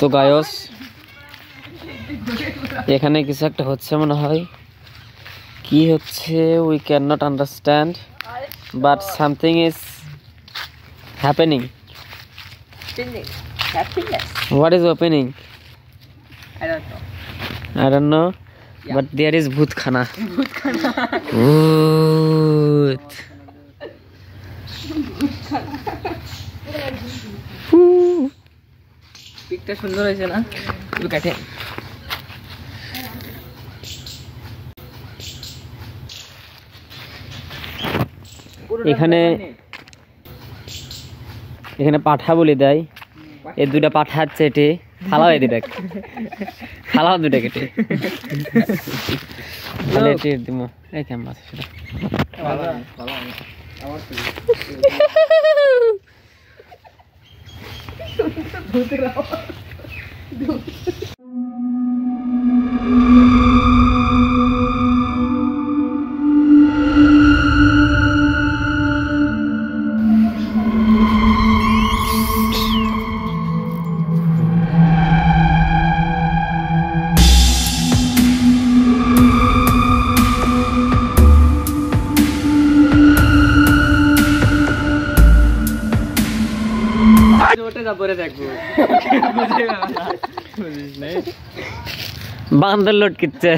So গায়স এখানে কিছু একটা হচ্ছে মনে হয় কি হচ্ছে we can not understand but something is happening what is opening I don't know yeah. But there is bhutkhana Bhoot পিকটা সুন্দর হয়েছে না তুমি কাটে এখানে এখানে পাঠা বলি দেয় এই দুটা পাঠা চেটে ফালাও এই দুটা ফালাও দুটা কেটে তাহলে টের দিমু এই কেমন আছে সেটা বান্দর লটকিচ্ছে